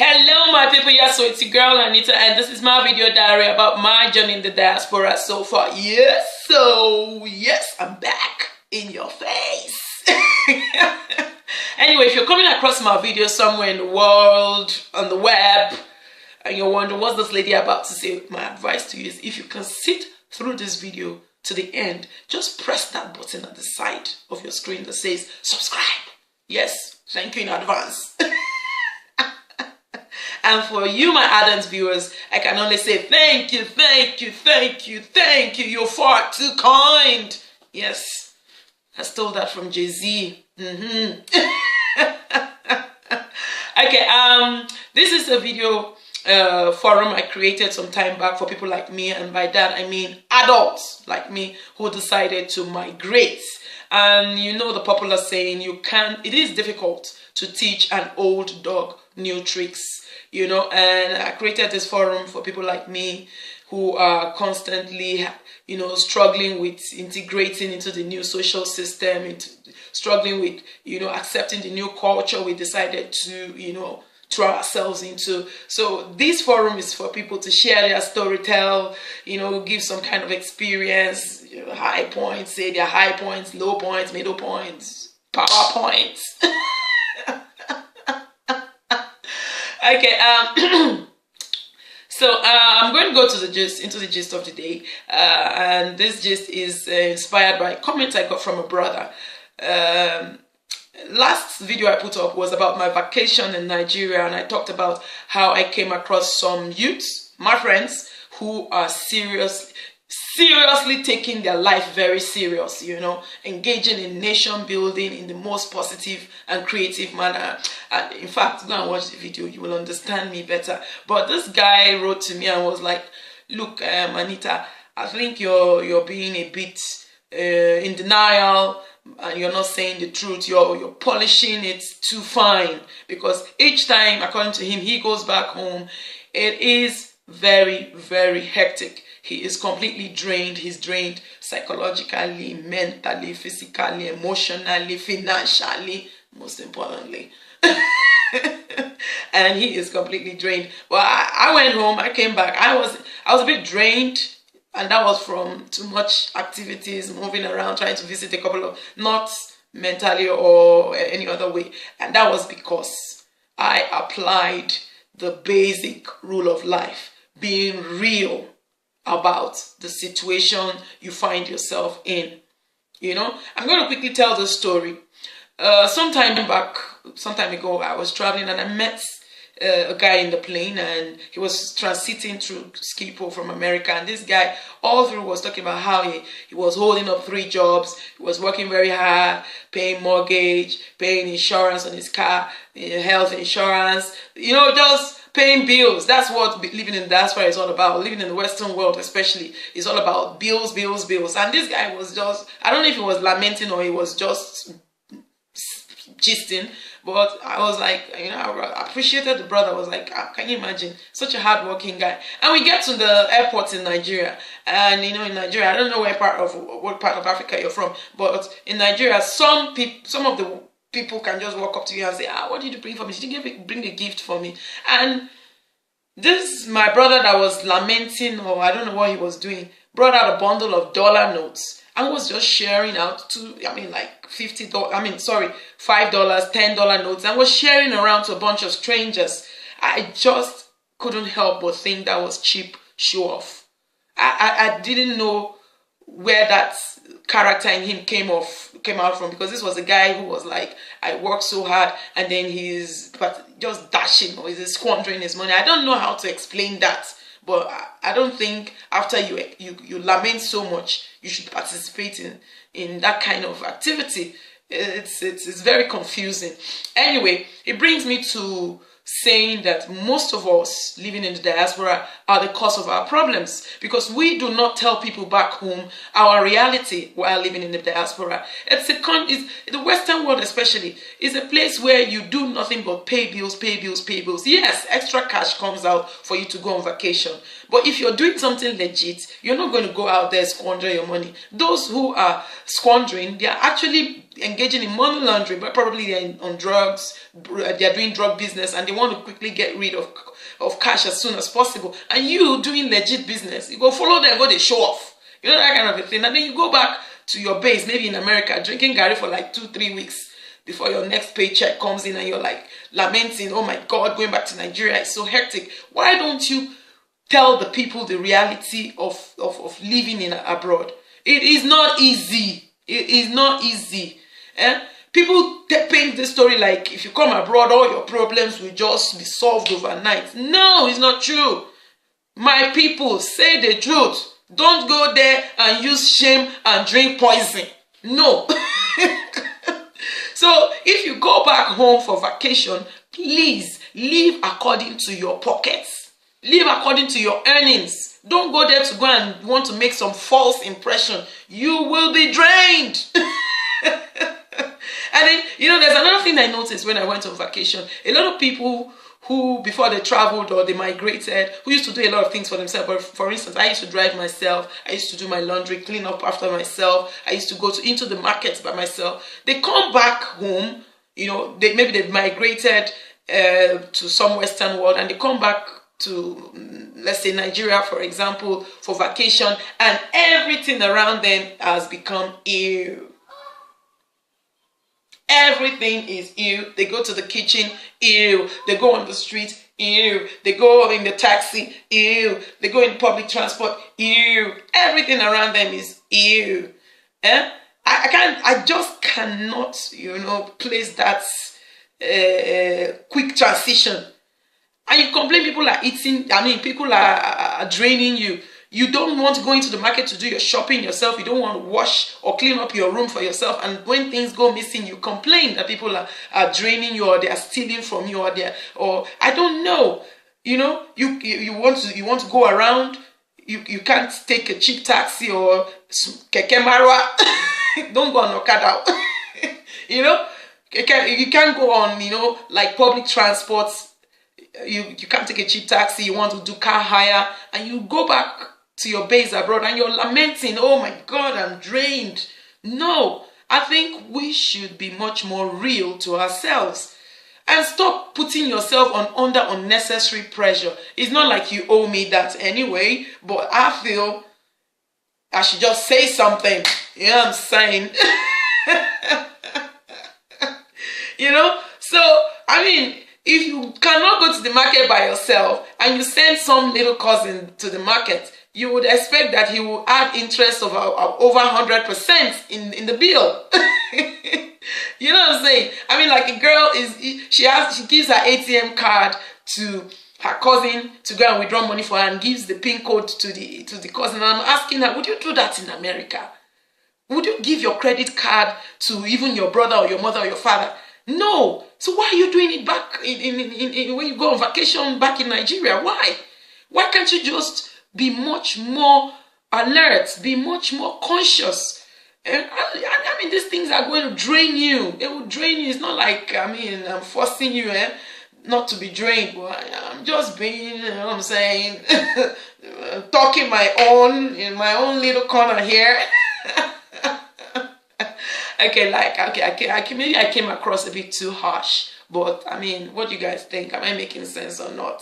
Hello my people, yes, so it's your girl Anita and this is my video diary about my journey in the diaspora so far. Yes, I'm back in your face. Anyway, if you're coming across my video somewhere in the world, on the web, and you're wondering what's this lady about to say, my advice to you is if you can sit through this video to the end, just press that button at the side of your screen that says subscribe. Yes, thank you in advance. And for you, my ardent viewers, I can only say thank you, thank you, thank you, thank you. You're far too kind. Yes, I stole that from Jay-Z. Okay, this is a video forum I created some time back for people like me, and by that I mean adults like me who decided to migrate. And you know the popular saying, it is difficult to teach an old dog new tricks, you know, and I created this forum for people like me who are constantly, you know, struggling with integrating into the new social system, struggling with, you know, accepting the new culture we decided to, you know, throw ourselves into. So this forum is for people to share their story, tell, you know, give some kind of experience, you know, high points, say their high points, low points, middle points, power points. Okay, so I'm going to go to into the gist of the day, and this gist is inspired by a comment I got from a brother. Last video I put up was about my vacation in Nigeria, and I talked about how I came across some youths, my friends, who are seriously taking their life very serious, you know, engaging in nation building in the most positive and creative manner. And in fact, go and watch the video, you will understand me better. But this guy wrote to me and was like, look, Anita, I think you're being a bit in denial, and you're not saying the truth. You're polishing it too fine, because each time, according to him, he goes back home, it is very, very hectic. He is completely drained. He's drained psychologically, mentally, physically, emotionally, financially, most importantly. And he is completely drained. Well, I went home, I came back. I was a bit drained, and that was from too much activities, moving around, trying to visit a couple of, not mentally or any other way. And that was because I applied the basic rule of life, being real about the situation you find yourself in. You know, I'm going to quickly tell the story. Some time ago, I was traveling and I met a guy in the plane, and he was transiting through Skipo from America, and this guy all through was talking about how he was holding up 3 jobs, he was working very hard, paying mortgage, paying insurance on his car, health insurance, you know, just paying bills. That's what living in the diaspora is all about. Living in the Western world especially is all about bills, bills, bills. And this guy was just, I don't know if he was lamenting or he was just gisting, but I was like, you know, I appreciated the brother. I was like, can you imagine, such a hard-working guy. And we get to the airport in Nigeria, and you know, in Nigeria, I don't know what part of Africa you're from, but in Nigeria, some of the people can just walk up to you and say, what did you bring for me? Did you bring a gift for me? And this, my brother that was lamenting, or I don't know what he was doing, brought out a bundle of dollar notes and was just sharing out to, like $5, $10 notes, and was sharing around to a bunch of strangers. I just couldn't help but think that was cheap show off. I didn't know where that character in him came out from, because this was a guy who was like, I work so hard, and then he's just dashing, or he's squandering his money. I don't know how to explain that, but I don't think after you lament so much, you should participate in that kind of activity. It's very confusing. Anyway, it brings me to saying that most of us living in the diaspora are the cause of our problems, because we do not tell people back home our reality while living in the diaspora. The Western world especially is a place where you do nothing but pay bills, pay bills, pay bills. Yes, extra cash comes out for you to go on vacation, but if you're doing something legit, you're not going to go out there squander your money. Those who are squandering, they are actually engaging in money laundering, but probably they're on drugs, they're doing drug business, and they want to quickly get rid of cash as soon as possible. And you doing legit business, you go follow them, go they show off. You know, that kind of a thing. And then you go back to your base, maybe in America, drinking Gary for like 2-3 weeks before your next paycheck comes in, and you're like lamenting, oh my God, going back to Nigeria is so hectic. Why don't you tell the people the reality of living in abroad? It is not easy. It is not easy. People paint the story like if you come abroad, all your problems will just be solved overnight. No, it's not true. My people, say the truth. Don't go there and use shame and drink poison. No. So if you go back home for vacation, please live according to your pockets. Live according to your earnings. Don't go there to go and want to make some false impression. You will be drained. And then, you know, there's another thing I noticed when I went on vacation. A lot of people who, before they traveled or they migrated, who used to do a lot of things for themselves. But for instance, I used to drive myself. I used to do my laundry, clean up after myself. I used to go into the markets by myself. They come back home, you know, maybe they've migrated to some Western world, and they come back to, let's say, Nigeria, for example, for vacation, and everything around them has become ill. Everything is ill. They go to the kitchen, ill. They go on the street, ill. They go in the taxi, ill. They go in public transport, ill. Everything around them is ill. I just cannot, you know, place that quick transition. And you complain people are eating, I mean, people are draining you. You don't want to go into the market to do your shopping yourself. You don't want to wash or clean up your room for yourself. And when things go missing, you complain that people are draining you, or they are stealing from you, or I don't know. You know, you want to go around. You can't take a cheap taxi or keke marwa. Don't go on Okada. You know, you can't go on, you know, like public transports. You can't take a cheap taxi. You want to do car hire, and you go back to your base abroad and you're lamenting, oh my God, I'm drained. No, I think we should be much more real to ourselves and stop putting yourself under unnecessary pressure. It's not like you owe me that anyway, but I feel I should just say something. You know what I'm saying? You know, so I mean, if you cannot go to the market by yourself and you send some little cousin to the market, you would expect that he will add interest of over 100% in the bill. You know what I'm saying? I mean, like a girl she gives her ATM card to her cousin to go and withdraw money for her, and gives the PIN code to the cousin. And I'm asking her, would you do that in America? Would you give your credit card to even your brother or your mother or your father? No. So why are you doing it back when you go on vacation back in Nigeria? Why? Why can't you just be much more alert, be much more conscious? I mean, these things are going to drain you. They will drain you. It's not like, I mean, I'm forcing you not to be drained. But I'm just being, you know what I'm saying, talking in my own little corner here. Okay, maybe I came across a bit too harsh, but I mean, what do you guys think? Am I making sense or not?